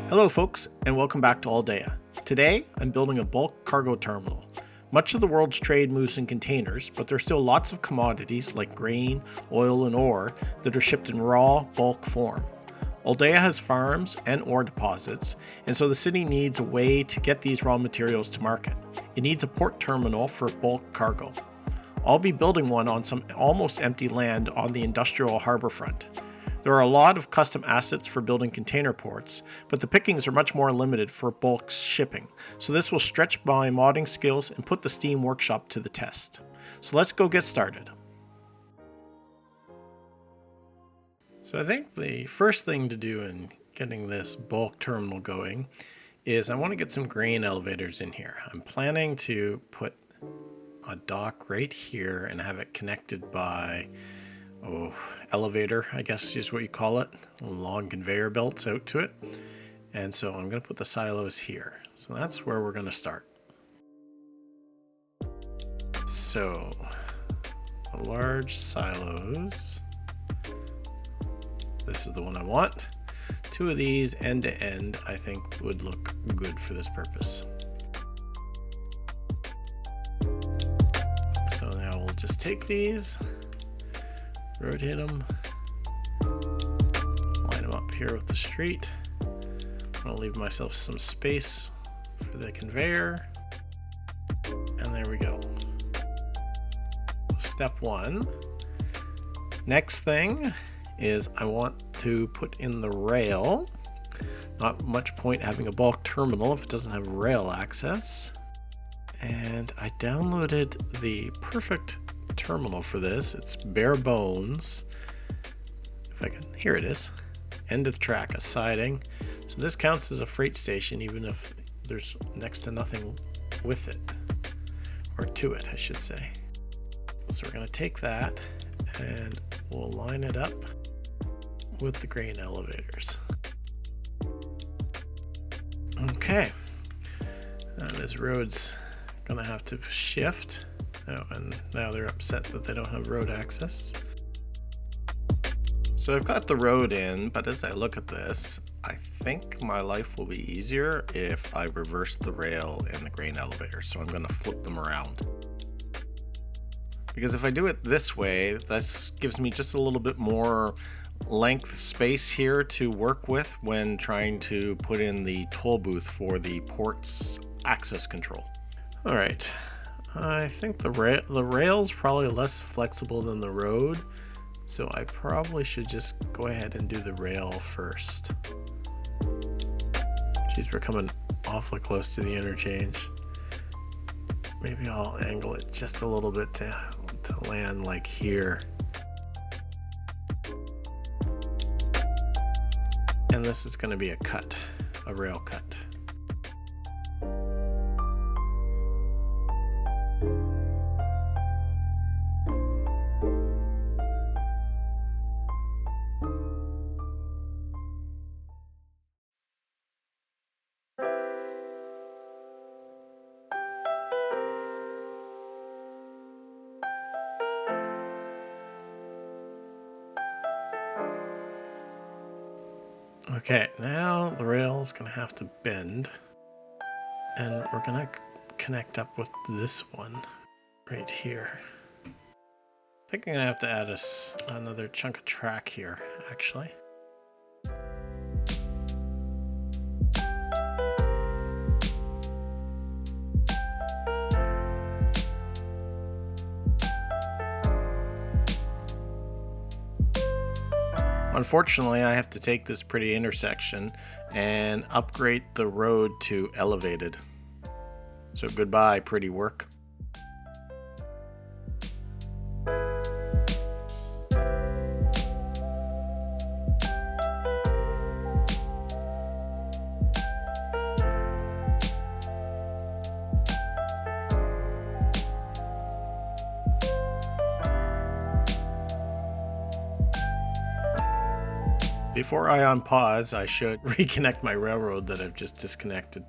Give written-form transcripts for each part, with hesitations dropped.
Hello folks, and welcome back to Aldea. Today, I'm building a bulk cargo terminal. Much of the world's trade moves in containers, but there's still lots of commodities like grain, oil, and ore that are shipped in raw, bulk form. Aldea has farms and ore deposits, and so the city needs a way to get these raw materials to market. It needs a port terminal for bulk cargo. I'll be building one on some almost empty land on the industrial harbor front. There are a lot of custom assets for building container ports, but the pickings are much more limited for bulk shipping, so this will stretch my modding skills and put the Steam workshop to the test. So let's go get started. So I think the first thing to do in getting this bulk terminal going is I want to get some grain elevators in here. I'm planning to put a dock right here and have it connected by elevator, I guess is what you call it, long conveyor belts out to it. And so I'm going to put the silos here. So that's where we're going to start. So the large silos, this is the one I want. 2 of these end to end I think would look good for this purpose. So now we'll just take these, rotate them, line them up here with the street. I'm going to leave myself some space for the conveyor, and there we go. Step 1. Next thing is I want to put in the rail. Not much point having a bulk terminal if it doesn't have rail access. And I downloaded the perfect terminal for this. It's bare bones. If I can, here it is. End of the track, a siding. So this counts as a freight station even if there's next to nothing with it, or to it I should say. So we're going to take that and we'll line it up with the grain elevators. Okay, this road's gonna have to shift. Oh, and now they're upset that they don't have road access. So I've got the road in, but as I look at this, I think my life will be easier if I reverse the rail in the grain elevator. So I'm gonna flip them around. Because if I do it this way, this gives me just a little bit more length space here to work with when trying to put in the toll booth for the port's access control. All right, I think the rail's probably less flexible than the road, so I probably should just go ahead and do the rail first. Geez, we're coming awfully close to the interchange. Maybe I'll angle it just a little bit to land like here. And this is going to be a cut, a rail cut. Okay, now the rail is going to have to bend, and we're going to connect up with this one right here. I think I'm going to have to add another chunk of track here, actually. Unfortunately, I have to take this pretty intersection and upgrade the road to elevated. So goodbye, pretty work. Before I unpause, I should reconnect my railroad that I've just disconnected.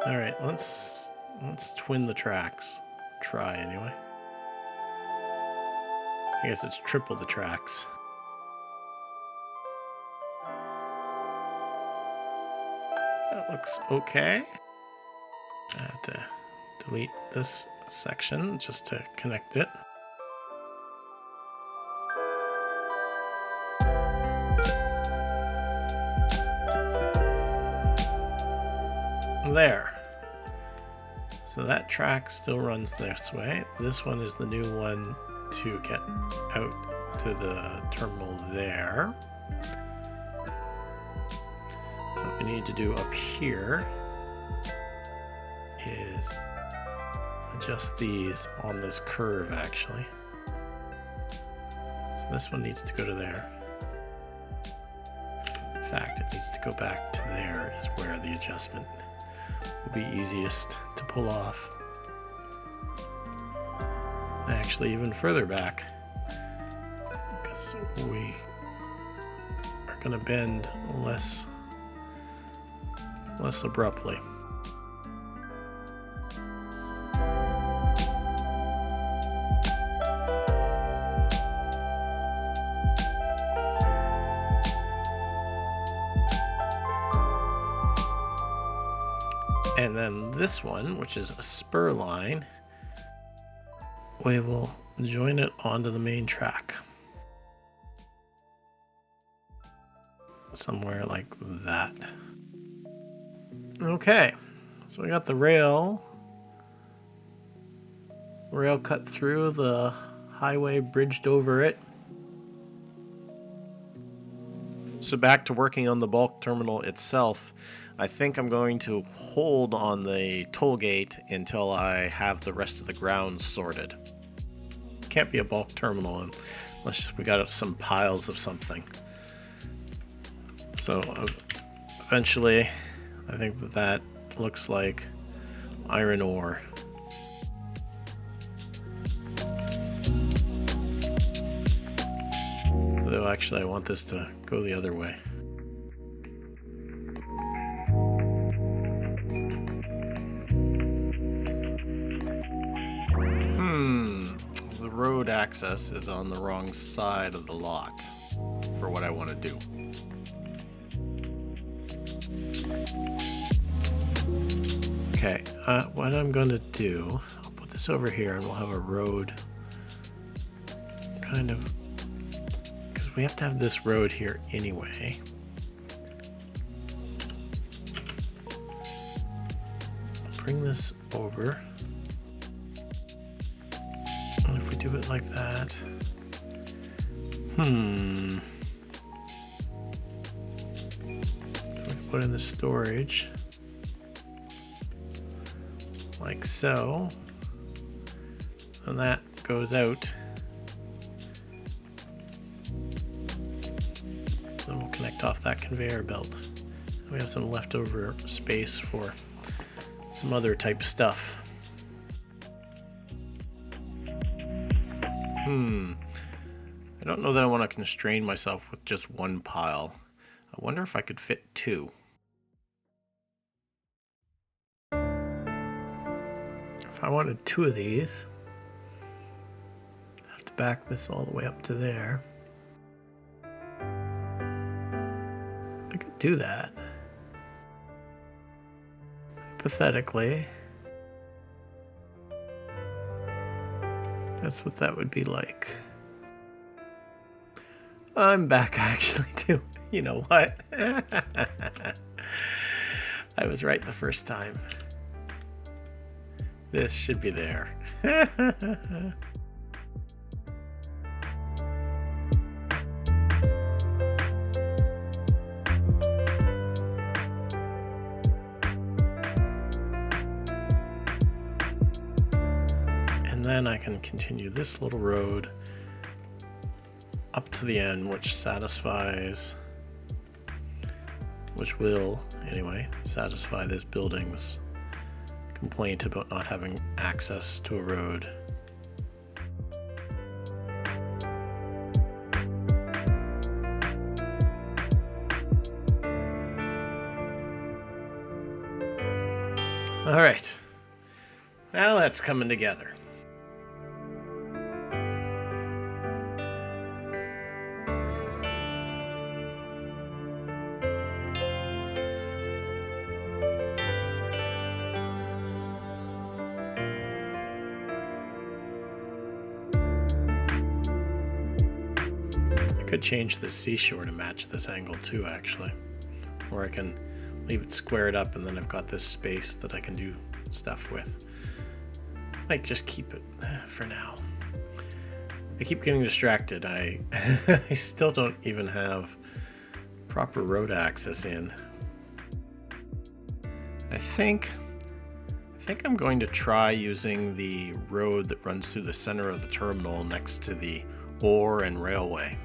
All right, let's twin the tracks. Try anyway. I guess it's triple the tracks. That looks okay. I have to delete this section just to connect it. There. So that track still runs this way. This one is the new one to get out to the terminal there. So what we need to do up here is adjust these on this curve actually. So this one needs to go to there. In fact, it needs to go back to there is where the adjustment will be easiest to pull off. Actually, even further back, because we are going to bend less abruptly. And then this one, which is a spur line, we will join it onto the main track. Somewhere like that. Okay, so we got the rail cut through, the highway bridged over it. So back to working on the bulk terminal itself. I think I'm going to hold on the toll gate until I have the rest of the grounds sorted. Can't be a bulk terminal unless we got some piles of something. So eventually, I think that looks like iron ore. Though actually I want this to go the other way. The road access is on the wrong side of the lot for what I want to do. Okay, what I'm going to do, I'll put this over here and we'll have a road kind of, because we have to have this road here anyway. Bring this over. And if we do it like that, we can put in the storage. Like so, and that goes out. Then we'll connect off that conveyor belt. And we have some leftover space for some other type stuff. I don't know that I want to constrain myself with just one pile. I wonder if I could fit two. If I wanted two of these, I have to back this all the way up to there. I could do that. Hypothetically, that's what that would be like. I'm back actually too. You know what? I was right the first time. This should be there. And then I can continue this little road up to the end, which will, anyway, satisfy this building's complaint about not having access to a road. All right, now that's coming together. could change the seashore to match this angle too, actually. Or I can leave it squared up and then I've got this space that I can do stuff with. Might just keep it for now. I keep getting distracted. I still don't even have proper road access in. I think I'm going to try using the road that runs through the center of the terminal next to the ore and railway.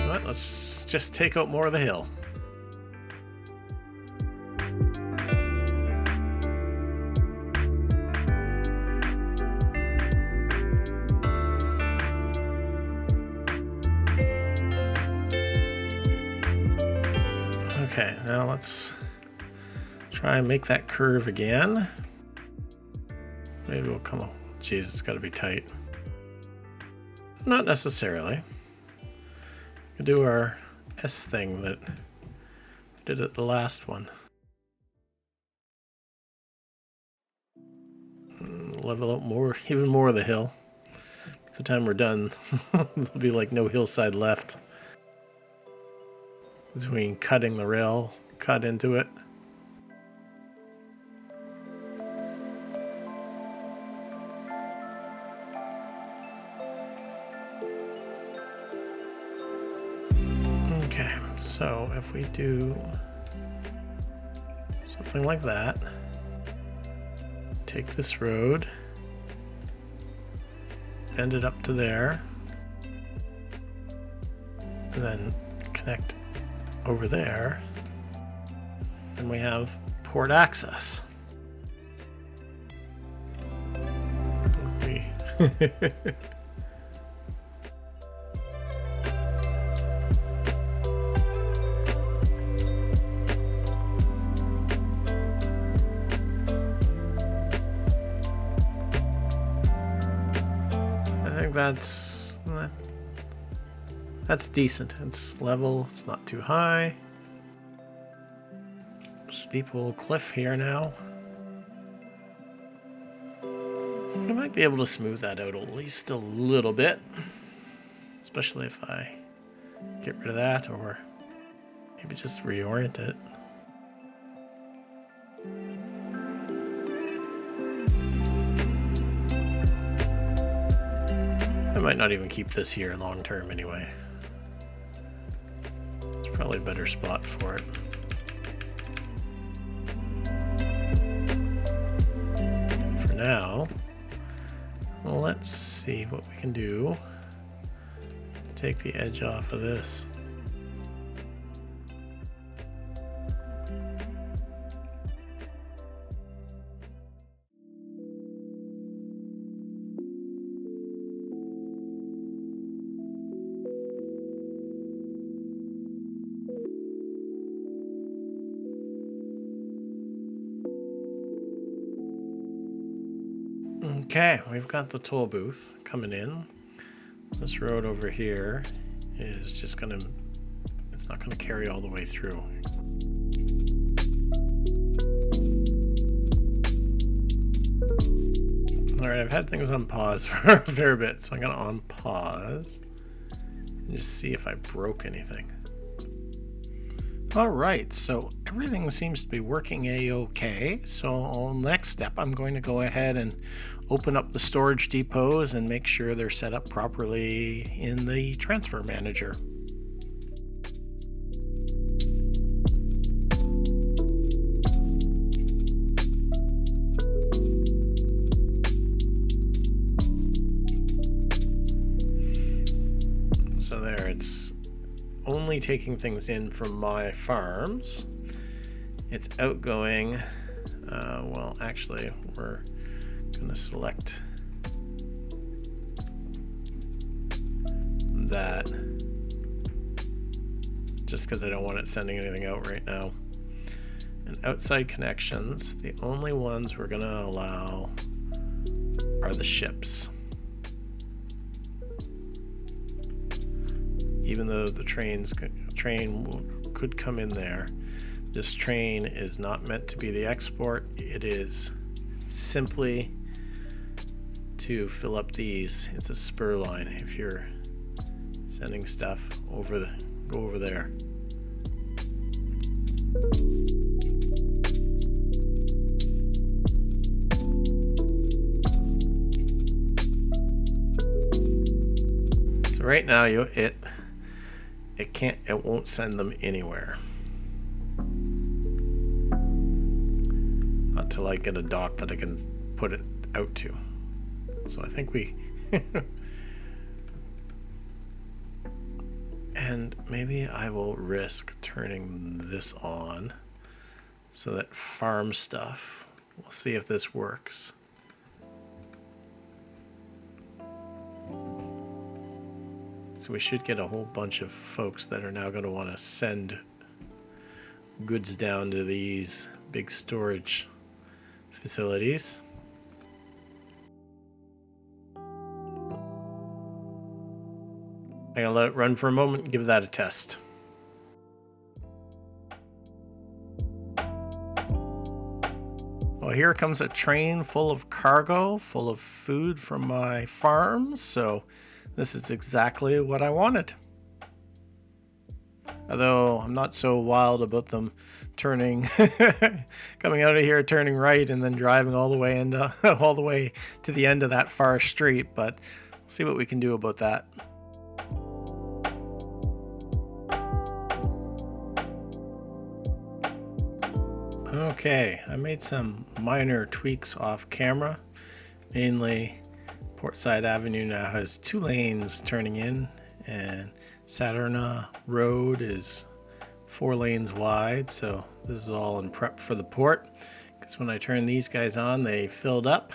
But let's just take out more of the hill. Okay, now let's try and make that curve again. Maybe we'll come on. Jeez, it's got to be tight. Not necessarily. We'll do our S thing that we did at the last one. Level out more, even more of the hill. By the time we're done, there'll be like no hillside left. Between cutting the rail, cut into it. Okay, so if we do something like that, take this road, bend it up to there, and then connect over there, and we have port access. I think that's decent. It's level, it's not too high. Steep little cliff here now. I might be able to smooth that out at least a little bit. Especially if I get rid of that or maybe just reorient it. I might not even keep this here long term anyway. It's probably a better spot for it. For now, well, let's see what we can do. Take the edge off of this. Okay, we've got the toll booth coming in. This road over here is just gonna, it's not gonna carry all the way through. Alright, I've had things on pause for a fair bit, so I'm gonna on pause and just see if I broke anything. Alright, so everything seems to be working a-okay. So next step, I'm going to go ahead and open up the storage depots and make sure they're set up properly in the transfer manager. So there, it's only taking things in from my farms. It's outgoing. Well, actually, we're going to select that just because I don't want it sending anything out right now. And outside connections, the only ones we're going to allow are the ships. even though the train could come in there. This train is not meant to be the export. It is simply to fill up these. It's a spur line. If you're sending stuff over go over there. So right now it won't send them anywhere. Not till I get a dock that I can put it out to. So I think we and maybe I will risk turning this on so that farm stuff, we'll see if this works. So we should get a whole bunch of folks that are now going to want to send goods down to these big storage facilities. I'm going to let it run for a moment and give that a test. Well, here comes a train full of cargo, full of food from my farms, so this is exactly what I wanted. Although I'm not so wild about them turning, coming out of here, turning right, and then driving all the way all the way to the end of that far street. But we'll see what we can do about that. Okay, I made some minor tweaks off camera. Mainly, Portside Avenue now has 2 lanes turning in, and Saturna Road is 4 lanes wide, so this is all in prep for the port, because when I turned these guys on, they filled up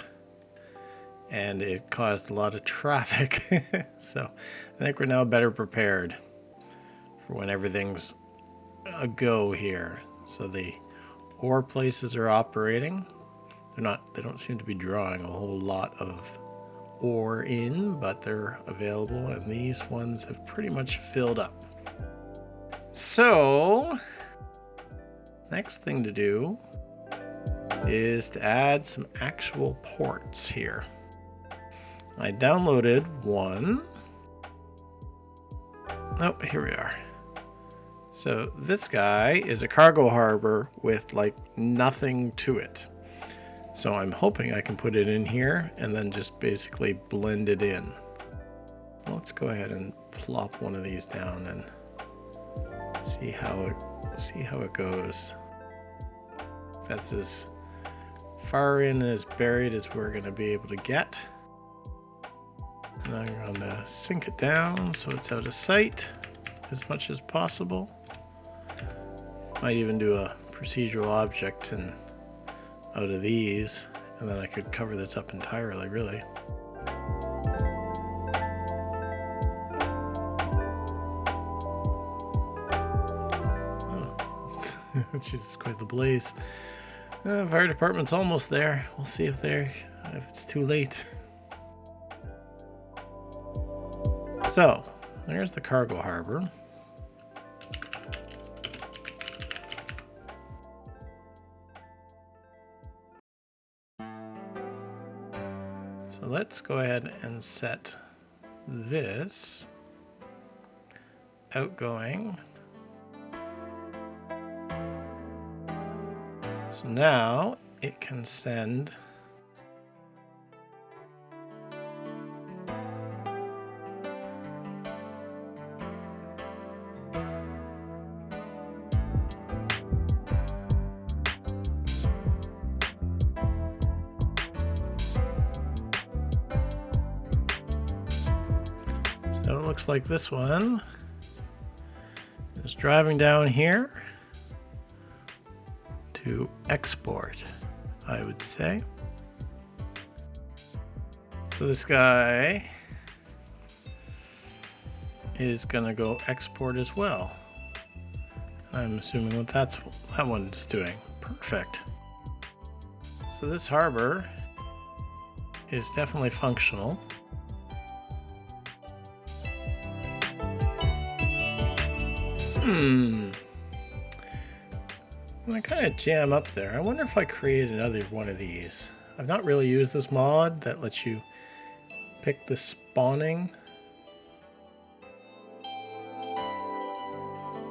and it caused a lot of traffic. So I think we're now better prepared for when everything's a go here. So the ore places are operating. They don't seem to be drawing a whole lot of ore in, but they're available, and these ones have pretty much filled up. So next thing to do is to add some actual ports here. I downloaded one. Oh, here we are. So this guy is a cargo harbor with like nothing to it. So I'm hoping I can put it in here and then just basically blend it in. Let's go ahead and plop one of these down and see how it goes. That's as far in as buried as we're going to be able to get. And I'm going to sink it down so it's out of sight as much as possible. Might even do a procedural object and out of these, and then I could cover this up entirely, really. Oh. Jesus, quite the blaze. Fire department's almost there. We'll see if it's too late. So, there's the cargo harbor. So let's go ahead and set this outgoing. So now it can send so it looks like this one is driving down here to export, I would say. So this guy is gonna go export as well. I'm assuming what that one's doing. Perfect. So this harbor is definitely functional. I kind of jam up there. I wonder if I create another one of these. I've not really used this mod that lets you pick the spawning.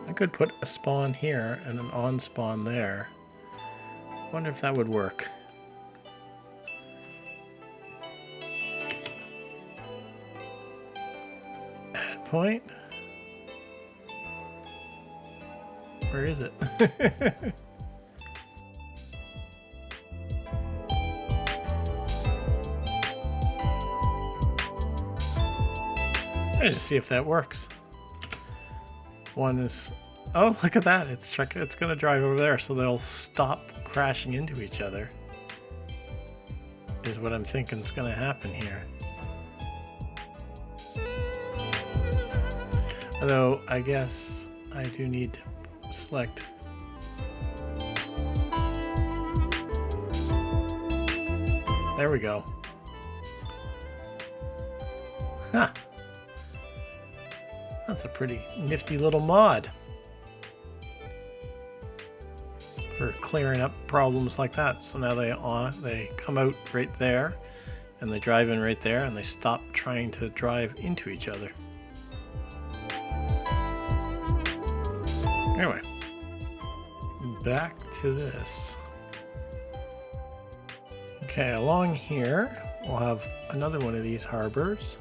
I could put a spawn here and an on spawn there. I wonder if that would work. Add point. Where is it? Just see if that works. One is, oh, look at that. It's gonna drive over there, so they'll stop crashing into each other. Is what I'm thinking is gonna happen here. Although I guess I do need to select. There we go. Huh. That's a pretty nifty little mod for clearing up problems like that. So now they come out right there and they drive in right there and they stop trying to drive into each other. Anyway, back to this. Okay, along here we'll have another one of these harbors.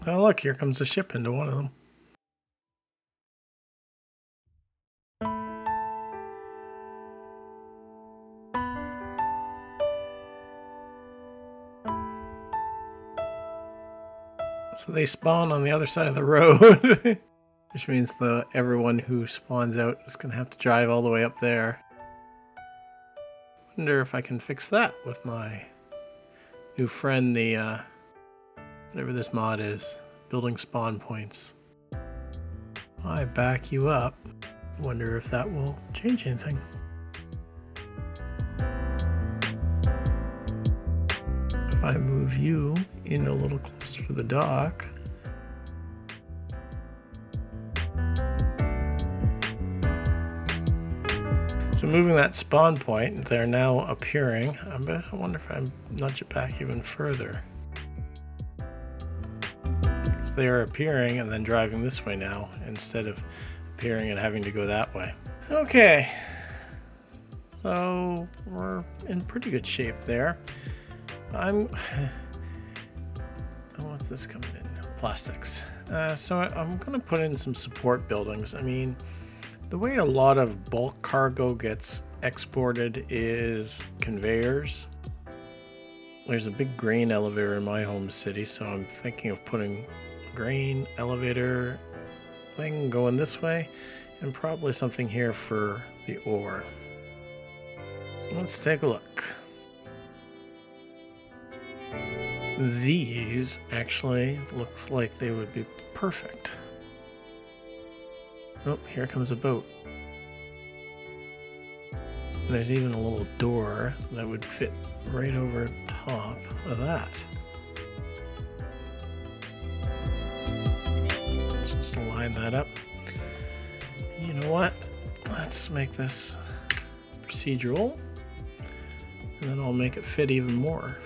Oh look, here comes a ship into one of them. So they spawn on the other side of the road, which means everyone who spawns out is going to have to drive all the way up there. Wonder if I can fix that with my new friend, the whatever this mod is, building spawn points. I back you up. Wonder if that will change anything. If I move you in a little closer to the dock. So moving that spawn point, they're now appearing. I wonder if I nudge it back even further. Because they are appearing and then driving this way now, instead of appearing and having to go that way. Okay, so we're in pretty good shape there. What's this coming in? Plastics. So I'm going to put in some support buildings. I mean, the way a lot of bulk cargo gets exported is conveyors. There's a big grain elevator in my home city, so I'm thinking of putting a grain elevator thing going this way, and probably something here for the ore. So let's take a look. These actually look like they would be perfect. Oh, here comes a boat. There's even a little door that would fit right over top of that. Let's just line that up. You know what? Let's make this procedural, and then I'll make it fit even more.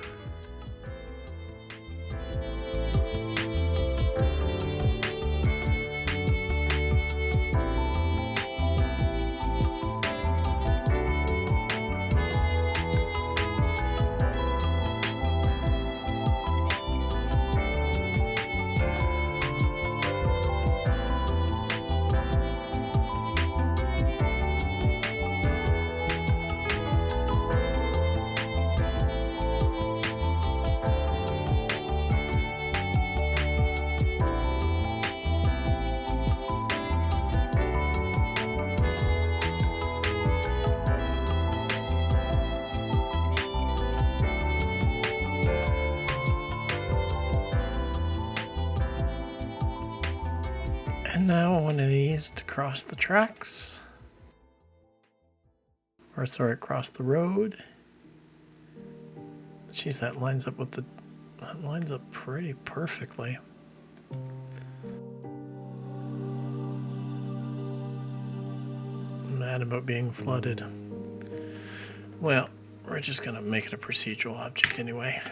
And now one of these to cross the tracks. Or sorry, cross the road. Geez, that lines up with that lines up pretty perfectly. I'm mad about being flooded. Well, we're just gonna make it a procedural object anyway.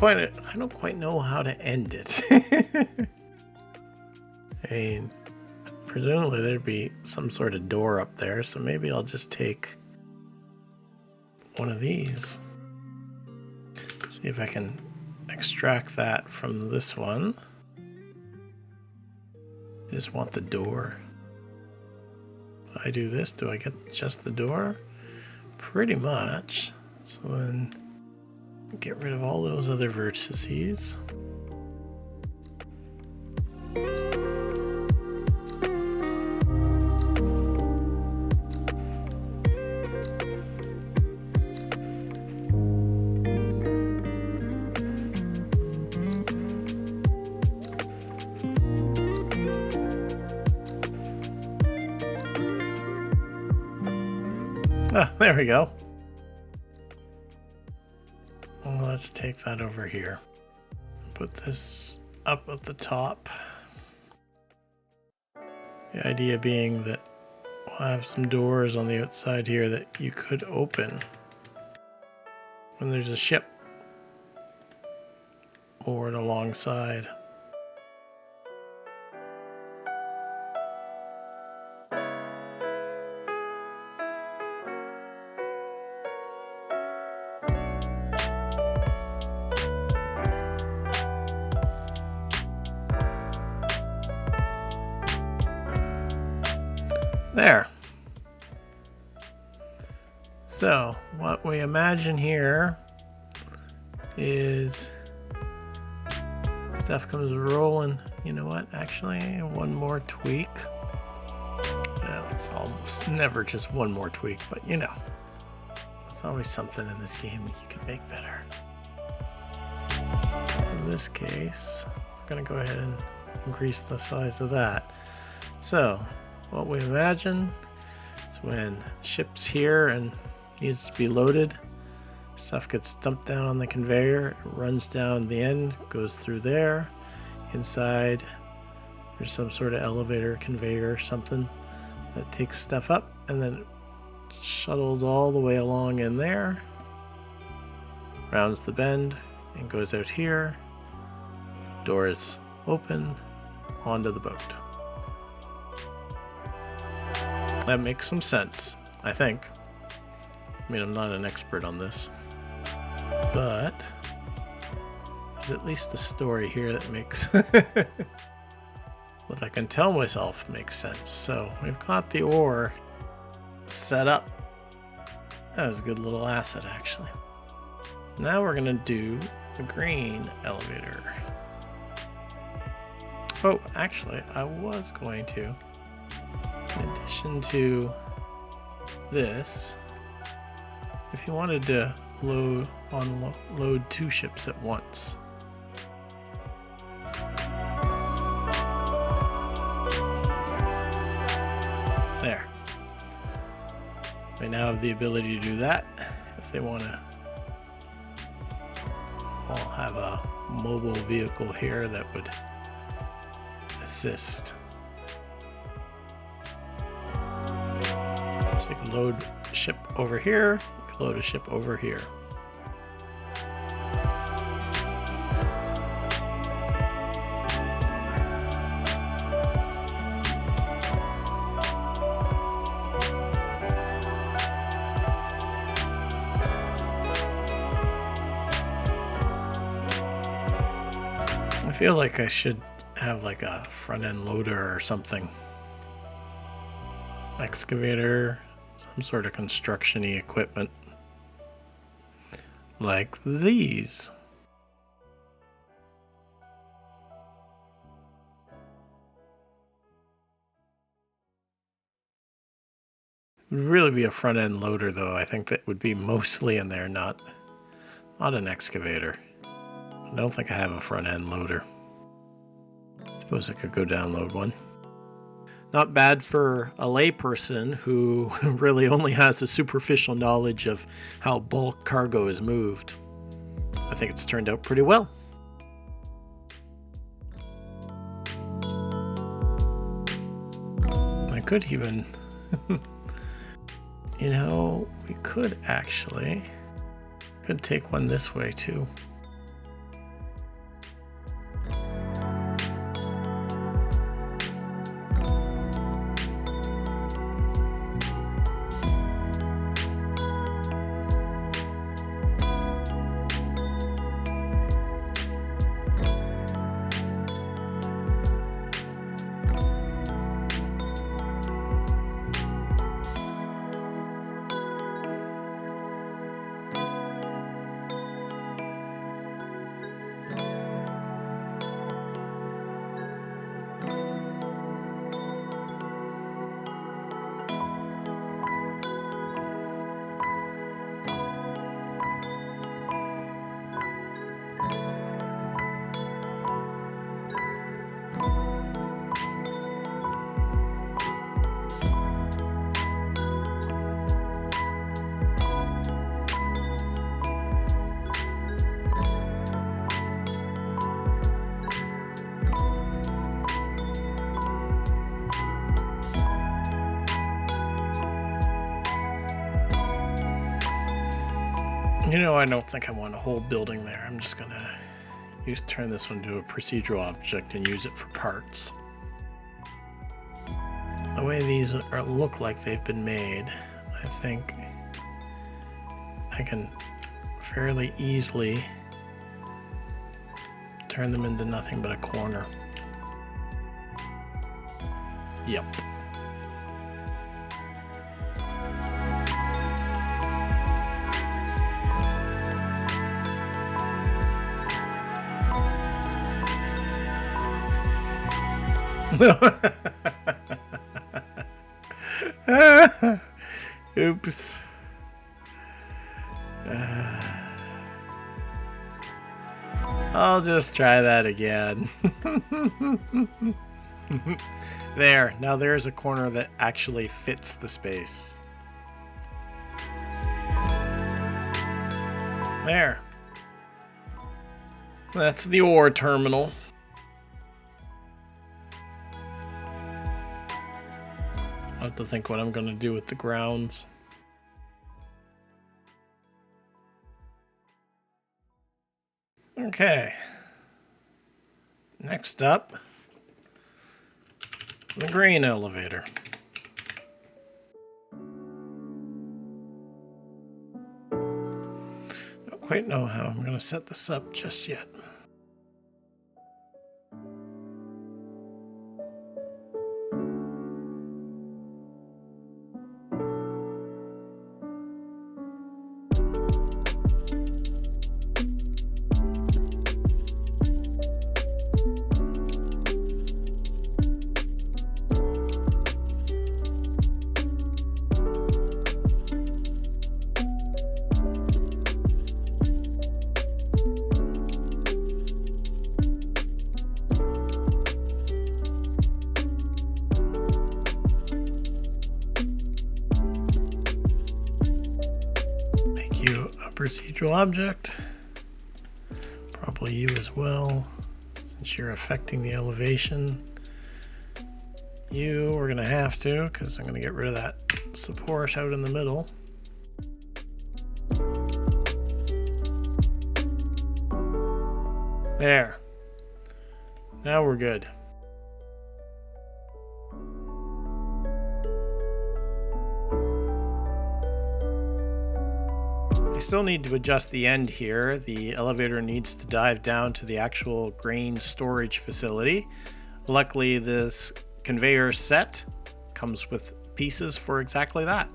I don't quite know how to end it. I mean, presumably there'd be some sort of door up there, so maybe I'll just take one of these. See if I can extract that from this one. I just want the door. If I do this, do I get just the door? Pretty much. So then get rid of all those other vertices. Ah, there we go. Let's take that over here. Put this up at the top. The idea being that we'll have some doors on the outside here that you could open when there's a ship moored alongside. There. So what we imagine here is stuff comes rolling. You know what? Actually, one more tweak. Well, it's almost never just one more tweak, but you know, there's always something in this game you can make better. In this case, we're going to go ahead and increase the size of that. So what we imagine is when ship's here and needs to be loaded, stuff gets dumped down on the conveyor, it runs down the end, goes through there. Inside, there's some sort of elevator, conveyor, something that takes stuff up and then it shuttles all the way along in there, rounds the bend and goes out here. Doors open onto the boat. That makes some sense, I think. I mean, I'm not an expert on this, but there's at least a story here that makes that I can tell myself makes sense. So we've got the ore set up. That was a good little asset, actually. Now we're gonna do the green elevator. Oh, actually, I was going to, in addition to this, if you wanted to load two ships at once, there. They now have the ability to do that. If they want to, I'll have a mobile vehicle here that would assist. So you can load a ship over here, you can load a ship over here. feel like I should have like a front end loader or something. Excavator, some sort of construction-y equipment. Like these. It would really be a front end loader though. I think that would be mostly in there, not an excavator. I don't think I have a front end loader. Suppose I could go download one. Not bad for a layperson who really only has a superficial knowledge of how bulk cargo is moved. I think it's turned out pretty well. I could even, you know, we could take one this way too. You know, I don't think I want a whole building there. I'm just gonna turn this one to a procedural object and use it for parts. The way these look like they've been made, I think I can fairly easily turn them into nothing but a corner. Yep. Oops. I'll just try that again. There. Now there's a corner that actually fits the space. There. That's the ore terminal. I have to think what I'm going to do with the grounds. Okay. Next up, the grain elevator. Don't quite know how I'm going to set this up just yet. Procedural object, probably you as well, since you're affecting the elevation. You, we're gonna have to, because I'm gonna get rid of that support out in the middle. There. Now we're good. I still need to adjust the end here. The elevator needs to dive down to the actual grain storage facility. Luckily, this conveyor set comes with pieces for exactly that.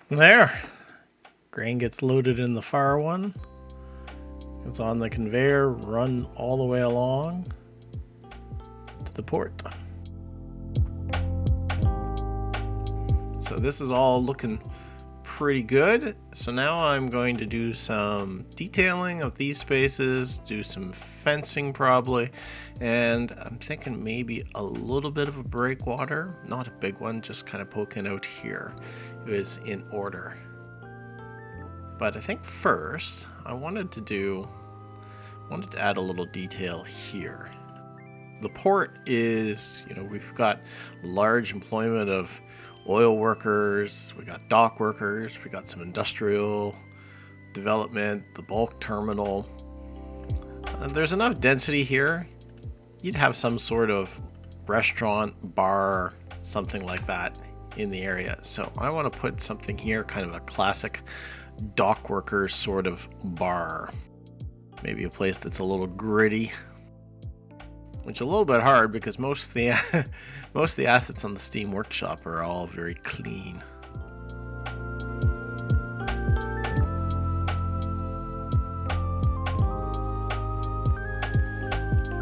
There, grain gets loaded in the far one. It's on the conveyor, run all the way along to the port. So this is all looking pretty good. So now I'm going to do some detailing of these spaces, do some fencing probably, and I'm thinking maybe a little bit of a breakwater, not a big one, just kind of poking out here. It was in order. But I think first I wanted to add a little detail here. The port is, we've got large employment of oil workers, we got dock workers, we got some industrial development, the bulk terminal. There's enough density here. You'd have some sort of restaurant, bar, something like that in the area. So I want to put something here, kind of a classic dock workers sort of bar. Maybe a place that's a little gritty, which is a little bit hard because most of the assets on the Steam Workshop are all very clean.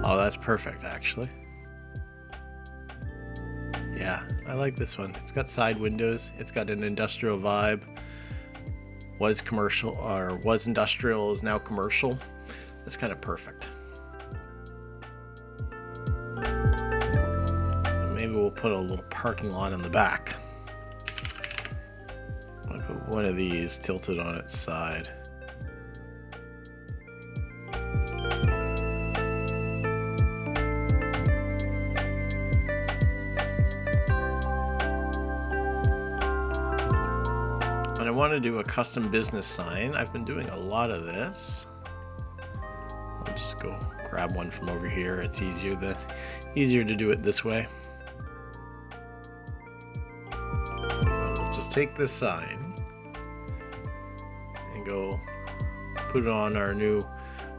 Oh, that's perfect, actually. Yeah, I like this one. It's got side windows. It's got an industrial vibe. Was commercial, or was industrial, is now commercial. That's kind of perfect. Maybe we'll put a little parking lot in the back. I'll put one of these tilted on its side. And I want to do a custom business sign. I've been doing a lot of this. I'll just go grab one from over here. It's easier to do it this way. We'll just take this sign and go put it on our new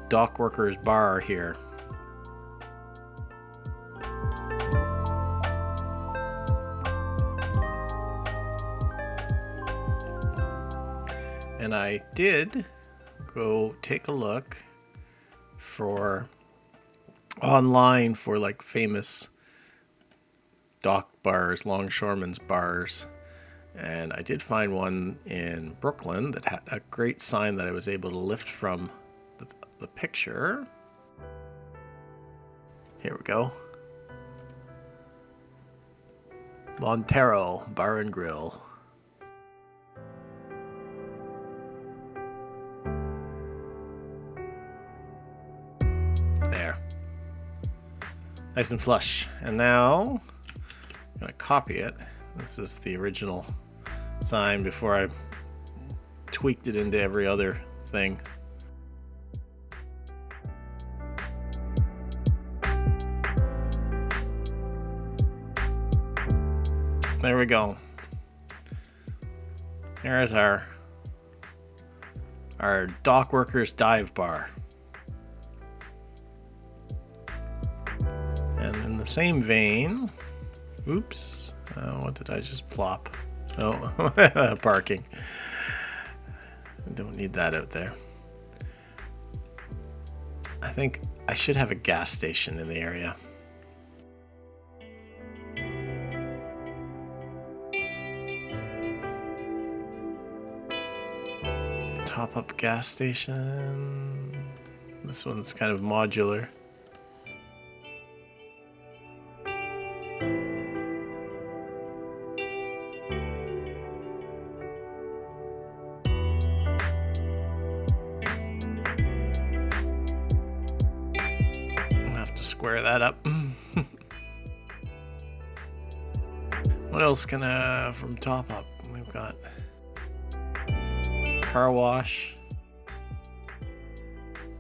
dock workers bar here. And I did go take a look online for like famous dock bars, longshoremen's bars. And I did find one in Brooklyn that had a great sign that I was able to lift from the picture. Here we go. Montero Bar and Grill. There. Nice and flush. And now I'm going to copy it. This is the original sign before I tweaked it into every other thing. There we go. There's our dock workers dive bar. the same vein, oops, what did I just plop? Oh, parking. I don't need that out there. I think I should have a gas station in the area. Top up gas station. This one's kind of modular. I'll have to square that up. What else can from top up? We've got car wash,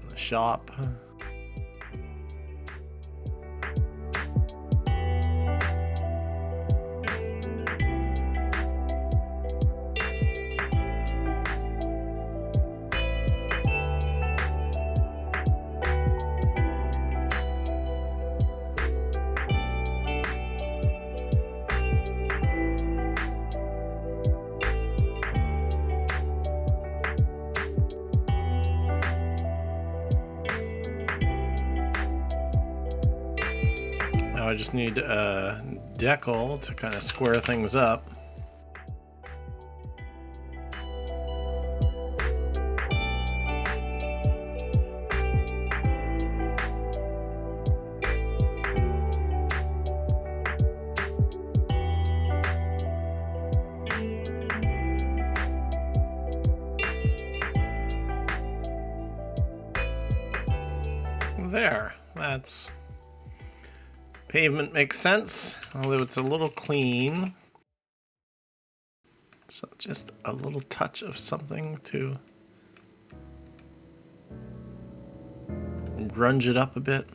the shop. Now I just need a decal to kind of square things up. There, that's pavement makes sense, although it's a little clean. So just a little touch of something to grunge it up a bit.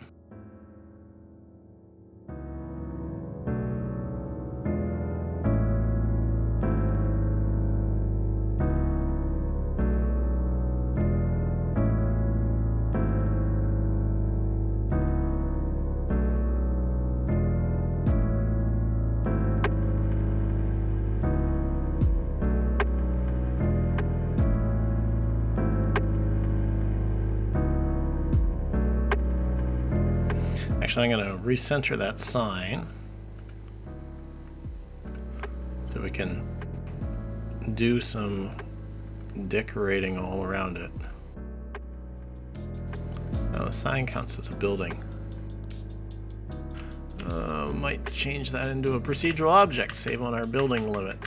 Actually, I'm going to recenter that sign so we can do some decorating all around it. Now the sign counts as a building. Might change that into a procedural object, save on our building limit.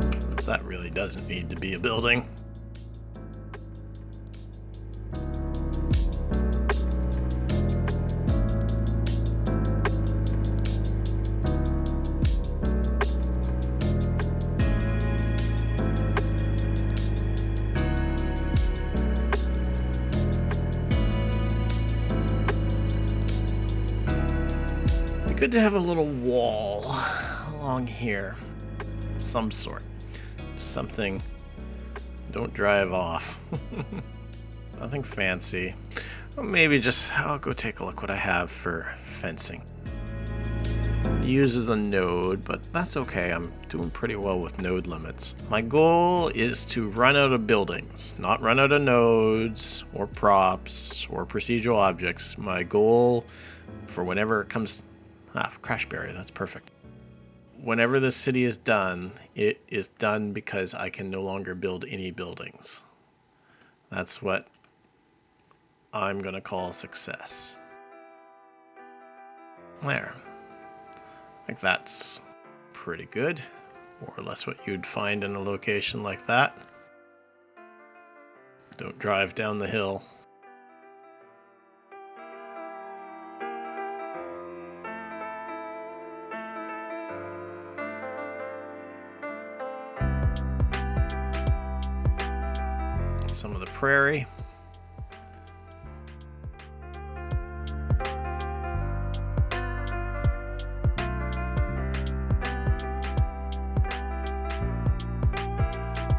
Since that really doesn't need to be a building. Good to have a little wall along here, some sort, something. Don't drive off. Nothing fancy. Well, maybe just I'll go take a look what I have for fencing. It uses a node, but that's okay. I'm doing pretty well with node limits. My goal is to run out of buildings, not run out of nodes or props or procedural objects. My goal for whenever it comes. Crash barrier, that's perfect. Whenever this city is done, it is done because I can no longer build any buildings. That's what I'm going to call success. There. I think that's pretty good. More or less what you'd find in a location like that. Don't drive down the hill. Some of the prairie.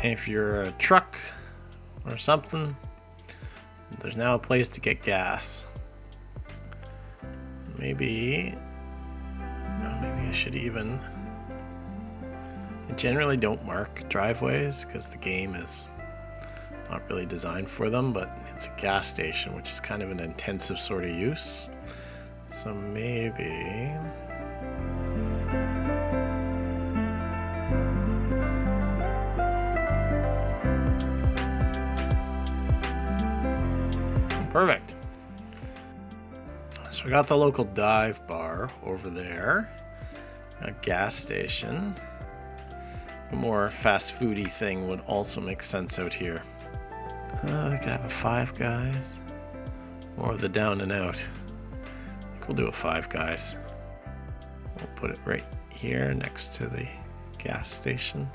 If you're a truck or something, there's now a place to get gas. Maybe I should even... I generally don't mark driveways because the game is not really designed for them, but it's a gas station, which is kind of an intensive sort of use. So maybe... Perfect. So we got the local dive bar over there. A gas station. A more fast foody thing would also make sense out here. We could have a Five Guys. Or the Down and Out. I think we'll do a Five Guys. We'll put it right here next to the gas station.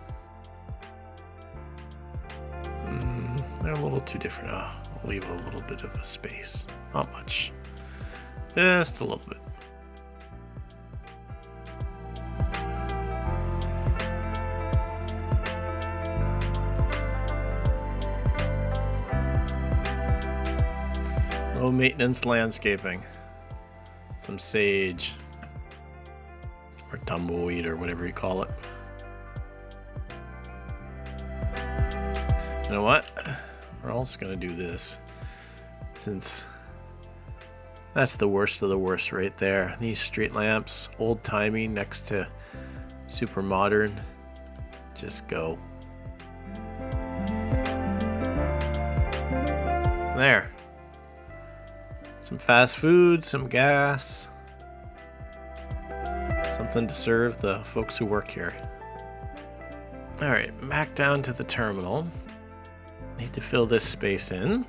They're a little too different. I'll leave a little bit of a space. Not much. Just a little bit. Low maintenance landscaping. Some sage. Or tumbleweed or whatever you call it. You know what? We're also going to do this. Since that's the worst of the worst right there. These street lamps, old-timey next to super modern. Just go. There. Some fast food, some gas. Something to serve the folks who work here. Alright, back down to the terminal. Need to fill this space in.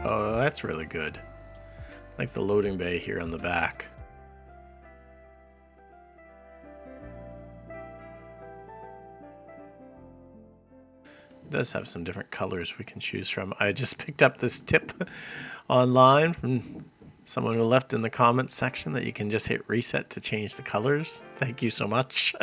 Oh, that's really good. Like the loading bay here on the back. It does have some different colors we can choose from. I just picked up this tip online from someone who left in the comments section that you can just hit reset to change the colors. Thank you so much.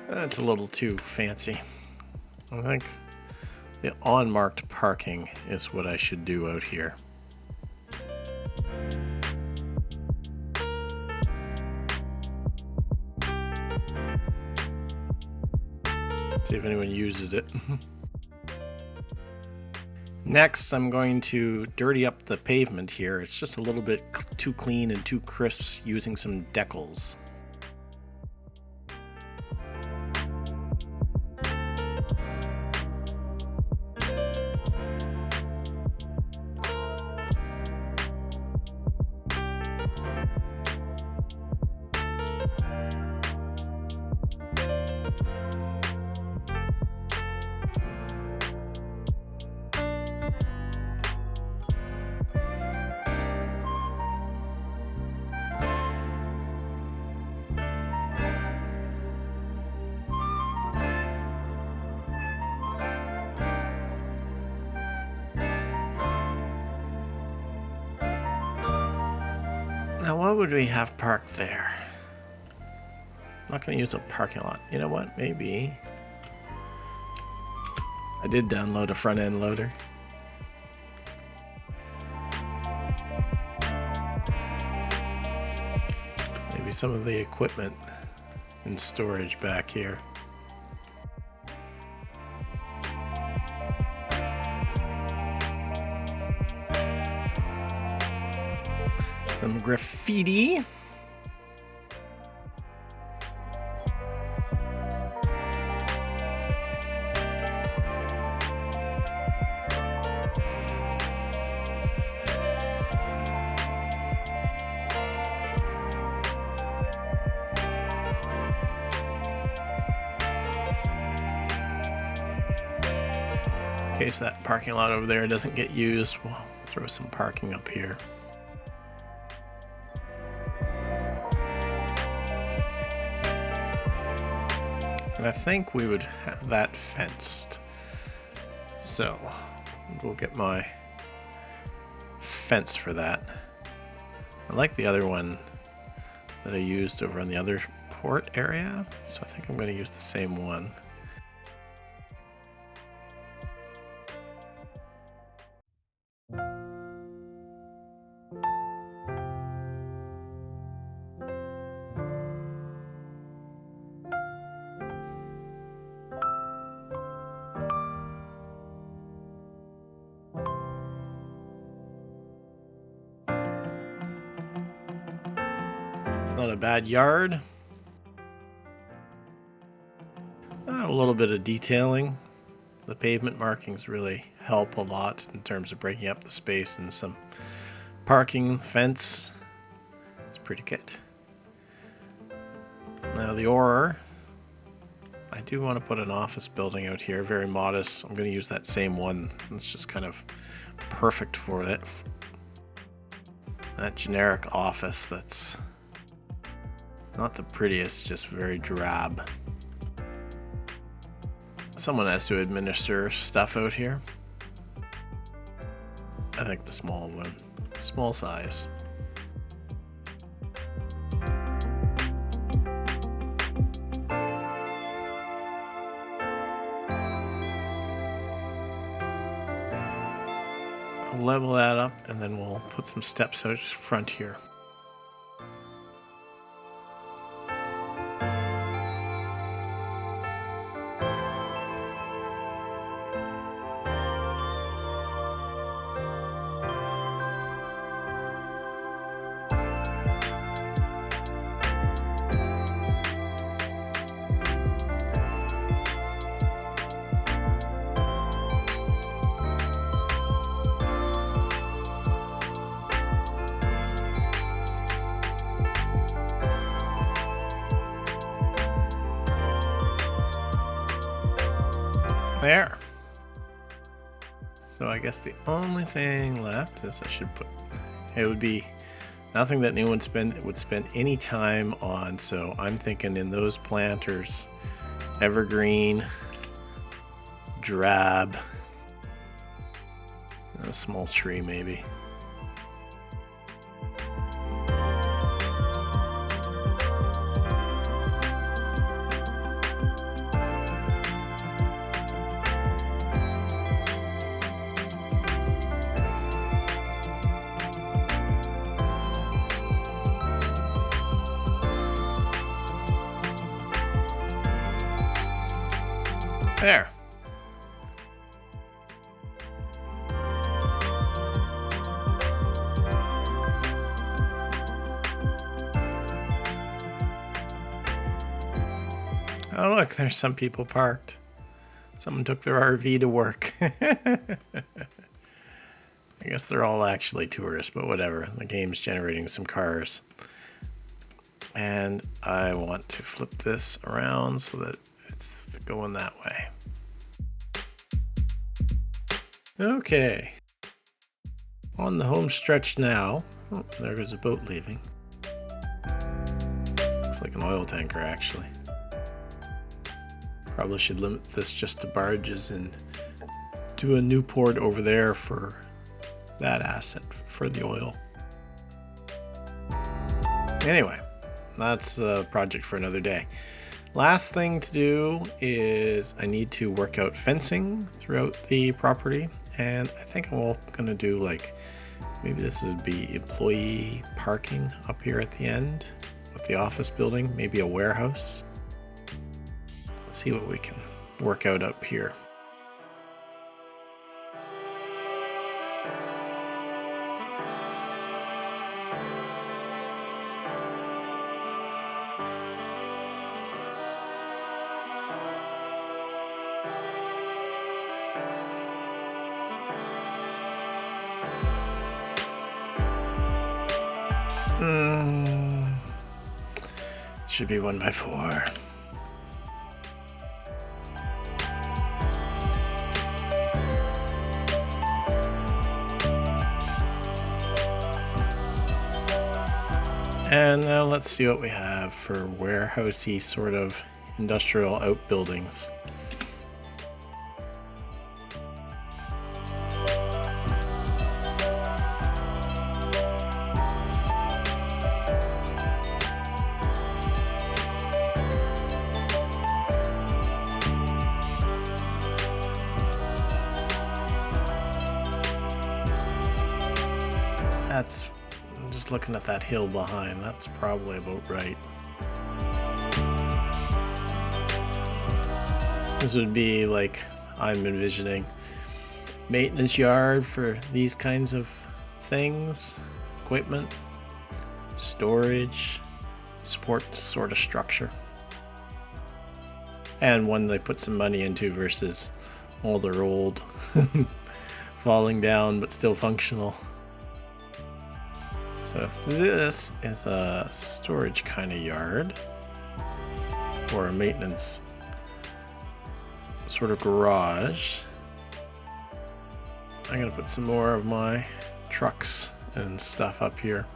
That's a little too fancy. I think the unmarked parking is what I should do out here. See if anyone uses it. Next, I'm going to dirty up the pavement here. It's just a little bit too clean and too crisp using some decals. Now, what would we have parked there? I'm not going to use a parking lot. You know what? Maybe. I did download a front-end loader. Maybe some of the equipment in storage back here. Some graffiti. In case that parking lot over there doesn't get used, we'll throw some parking up here. And I think we would have that fenced. So I'll go get my fence for that. I like the other one that I used over on the other port area, so I think I'm going to use the same one. It's not a bad yard. A little bit of detailing. The pavement markings really help a lot in terms of breaking up the space, and some parking fence. It's pretty good. Now the ore. I do want to put an office building out here, very modest. I'm going to use that same one. It's just kind of perfect for it. That generic office that's not the prettiest, just very drab. Someone has to administer stuff out here. I think the small one, small size. I'll level that up and then we'll put some steps out front here. There. So I guess the only thing left is I should put, it would be nothing that anyone would spend any time on. So I'm thinking in those planters, evergreen, drab, and a small tree maybe. There. Oh look, there's some people parked. Someone took their RV to work. I guess they're all actually tourists, but whatever. The game's generating some cars. And I want to flip this around so that it's going that way. Okay. On the home stretch now. Oh, there goes a boat leaving. Looks like an oil tanker, actually. Probably should limit this just to barges and do a new port over there for that asset, for the oil. Anyway, that's a project for another day. Last thing to do is I need to work out fencing throughout the property, and I think I'm going to do like, maybe this would be employee parking up here at the end with the office building, maybe a warehouse. Let's see what we can work out up here. Should be 1x4. And now let's see what we have for warehousey sort of industrial outbuildings. I'm just looking at that hill behind, that's probably about right. This would be like, I'm envisioning, maintenance yard for these kinds of things, equipment, storage, support sort of structure. And one they put some money into versus all their old falling down but still functional. So if this is a storage kind of yard or a maintenance sort of garage, I'm gonna put some more of my trucks and stuff up here.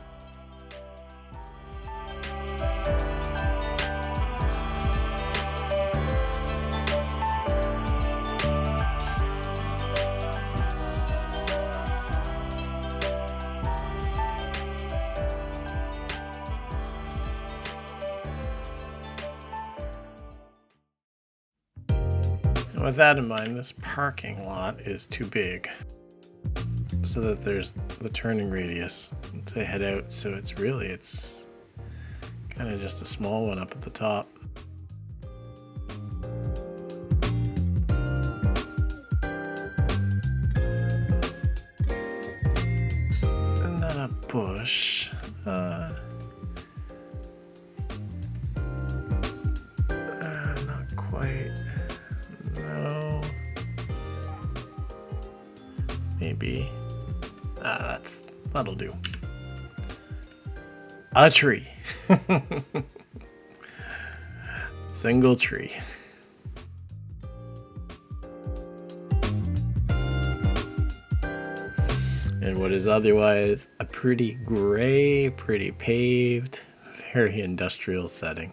With that in mind, this parking lot is too big so that there's the turning radius to head out, so it's kind of just a small one up at the top. And then a bush. Not quite. No. Maybe. That'll do. A tree. Single tree. And what is otherwise a pretty gray, pretty paved, very industrial setting.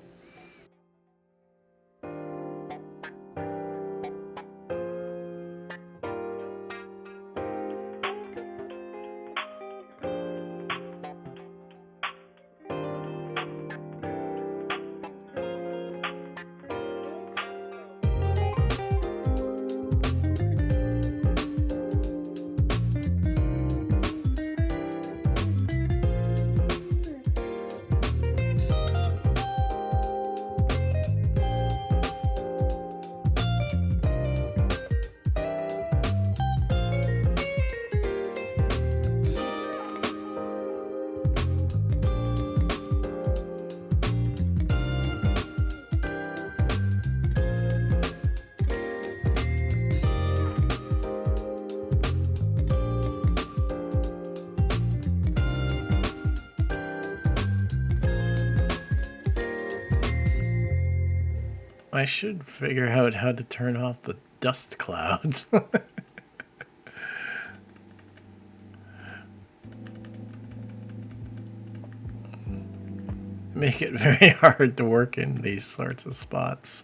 I should figure out how to turn off the dust clouds. Make it very hard to work in these sorts of spots.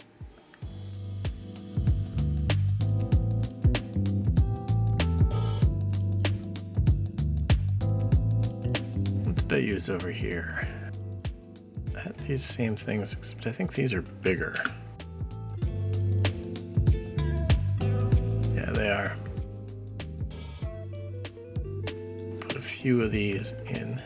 What did I use over here? These same things, except I think these are bigger. Yeah, they are. Put a few of these in.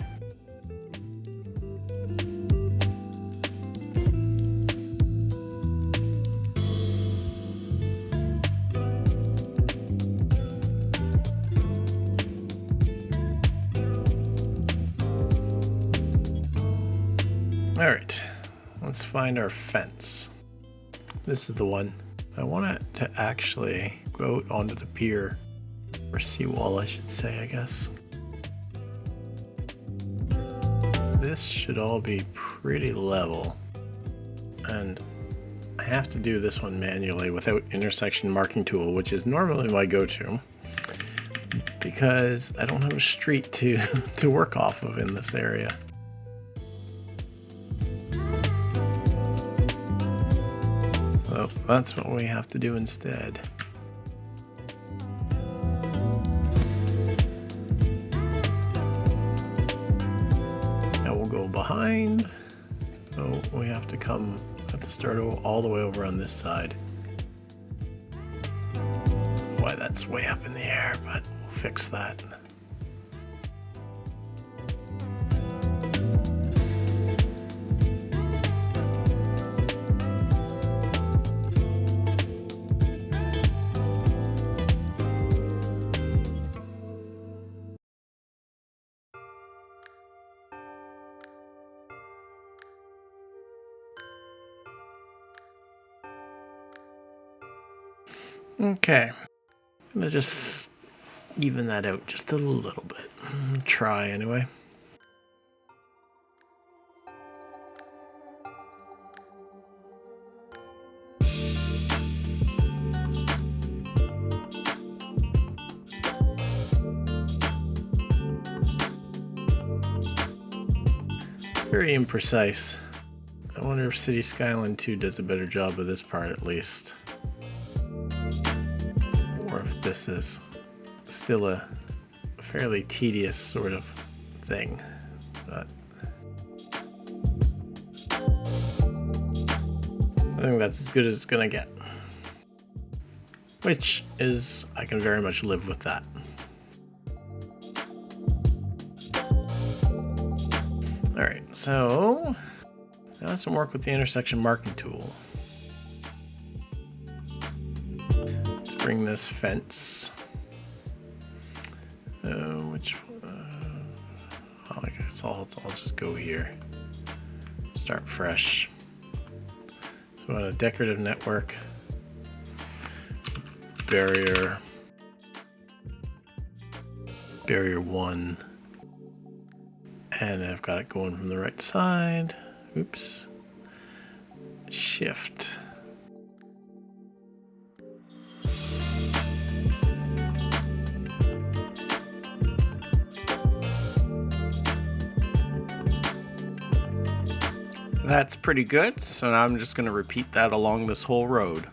All right, let's find our fence. This is the one. I want it to actually go out onto the pier, or seawall, I should say, I guess. This should all be pretty level, and I have to do this one manually without intersection marking tool, which is normally my go-to, because I don't have a street to work off of in this area. that's what we have to do instead. Now we'll go behind. So we have to start all the way over on this side. Why, that's way up in the air, but we'll fix that. Okay, I'm gonna just even that out just a little bit. Try anyway. Very imprecise. I wonder if City Skyline 2 does a better job of this part at least. Or if this is still a fairly tedious sort of thing. But I think that's as good as it's gonna get. Which is, I can very much live with that. Alright, so now some work with the intersection marking tool. Let's bring this fence. I guess I'll just go here. Start fresh. So on a decorative network, barrier 1, and I've got it going from the right side. Oops. Shift. That's pretty good, so now I'm just going to repeat that along this whole road.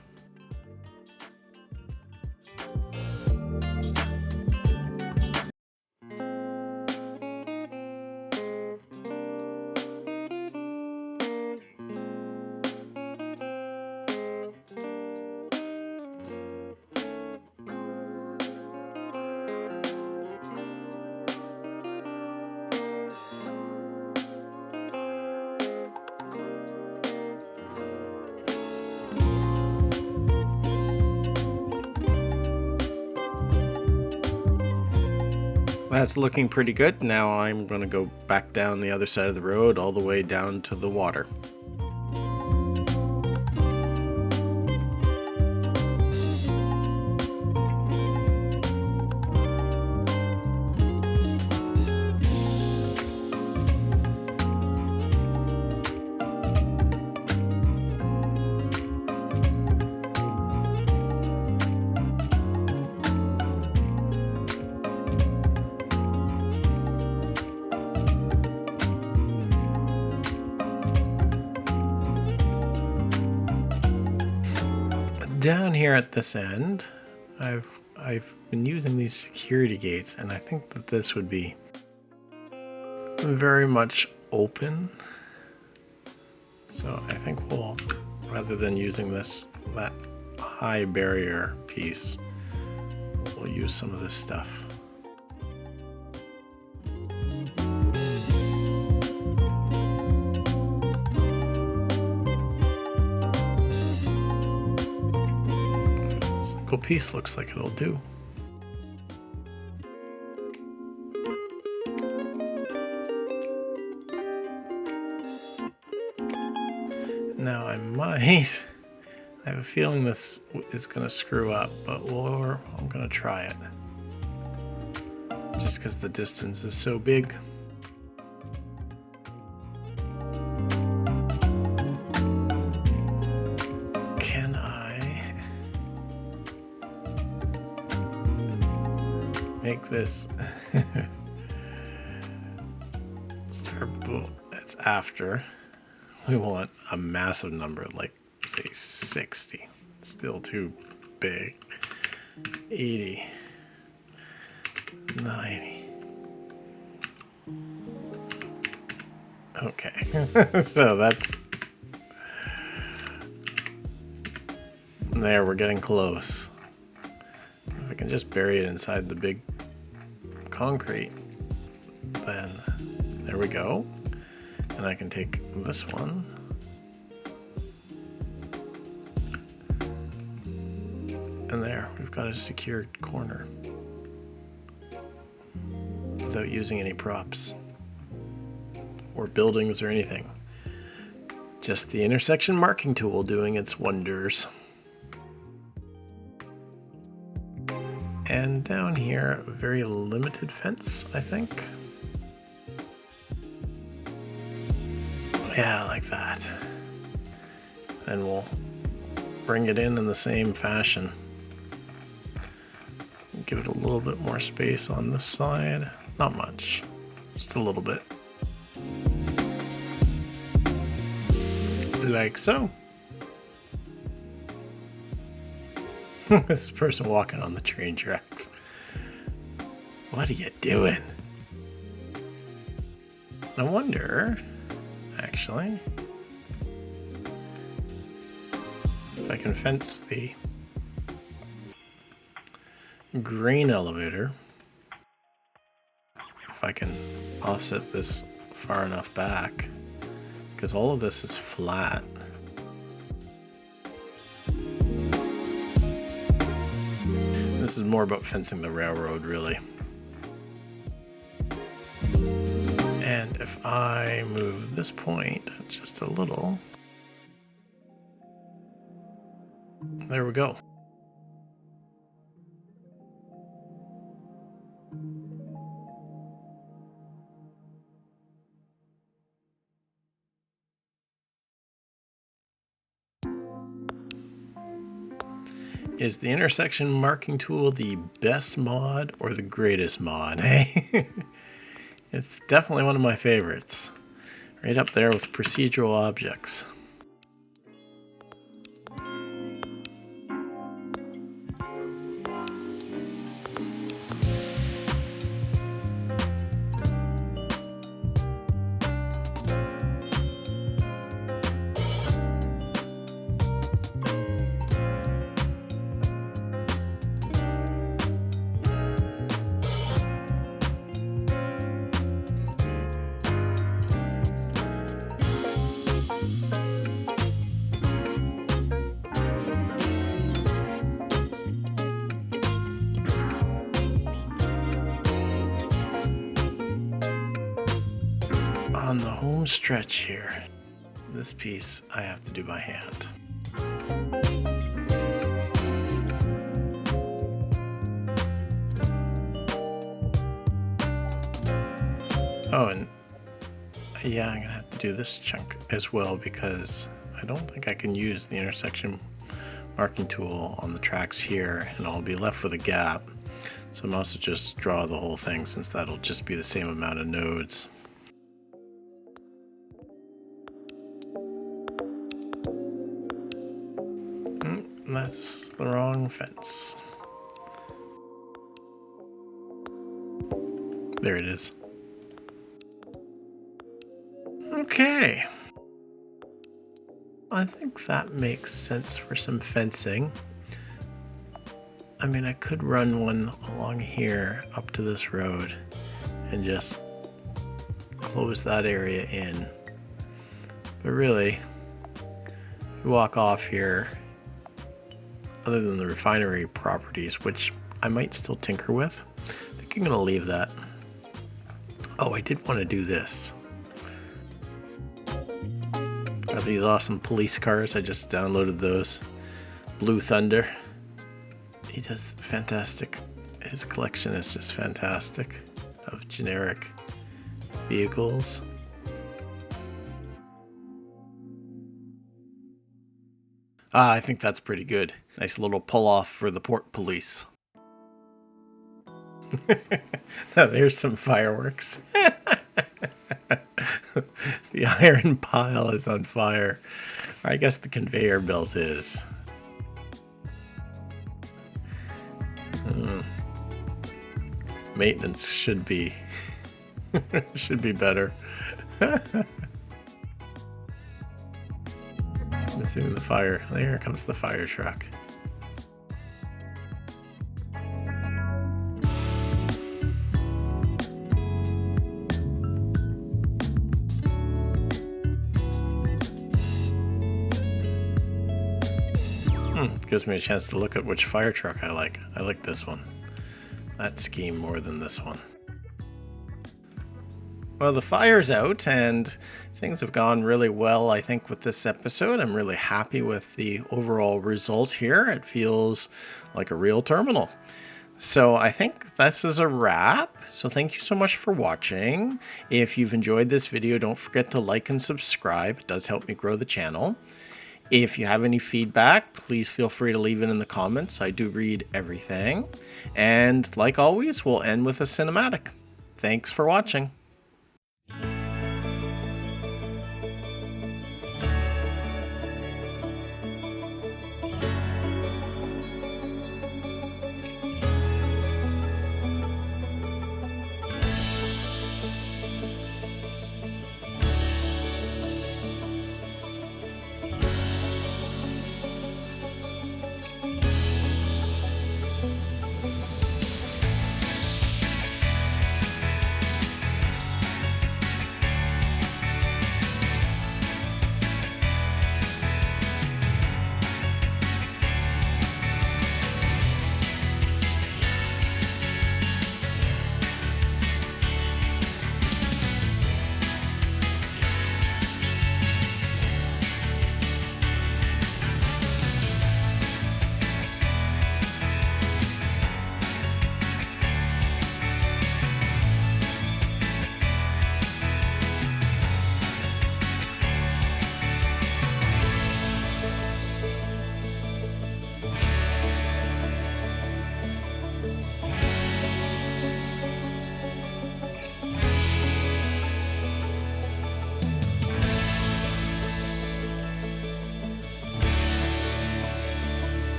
That's looking pretty good. Now I'm going to go back down the other side of the road all the way down to the water. Down here at this end, I've been using these security gates, and I think that this would be very much open. So I think we'll, rather than using that high barrier piece, we'll use some of this stuff. Single piece looks like it'll do. Now I have a feeling this is going to screw up, but I'm going to try it. Just because the distance is so big. Can I make this start? It's after. We want a massive number, like say 60. Still too big. 80. 90. Okay. So that's... There, we're getting close. If I can just bury it inside the big concrete, then there we go. And I can take this one. And there, we've got a secured corner without using any props or buildings or anything. Just the intersection marking tool doing its wonders. And down here, a very limited fence, I think. Yeah, like that. And we'll bring it in the same fashion. Give it a little bit more space on this side. Not much, just a little bit. Like so. This person walking on the train tracks. What are you doing? I wonder, actually, if I can fence the grain elevator. If I can offset this far enough back, because all of this is flat. This is more about fencing the railroad, really. And if I move this point just a little, there we go. Is the intersection marking tool the best mod or the greatest mod? Hey, it's definitely one of my favorites. Right up there with procedural objects. On the home stretch here, this piece I have to do by hand. Oh, and yeah, I'm gonna have to do this chunk as well because I don't think I can use the intersection marking tool on the tracks here, and I'll be left with a gap. So I'm also just draw the whole thing since that'll just be the same amount of nodes. That's the wrong fence. There it is. Okay. I think that makes sense for some fencing. I mean, I could run one along here up to this road and just close that area in. But really, you walk off here, other than the refinery properties, which I might still tinker with, I think I'm going to leave that. Oh, I did want to do this. Are these awesome police cars? I just downloaded those. Blue Thunder. He does fantastic. His collection is just fantastic of generic vehicles. I think that's pretty good. Nice little pull off for the port police. Now there's some fireworks. The iron pile is on fire. Or I guess the conveyor belt is. maintenance should be should be better. I'm assuming the fire. There comes the fire truck. Gives me a chance to look at which fire truck I like. I like this one. That scheme more than this one. Well, the fire's out and things have gone really well, I think, with this episode. I'm really happy with the overall result here. It feels like a real terminal. So I think this is a wrap. So thank you so much for watching. If you've enjoyed this video, don't forget to like and subscribe. It does help me grow the channel. If you have any feedback, please feel free to leave it in the comments. I do read everything. And like always, we'll end with a cinematic. Thanks for watching.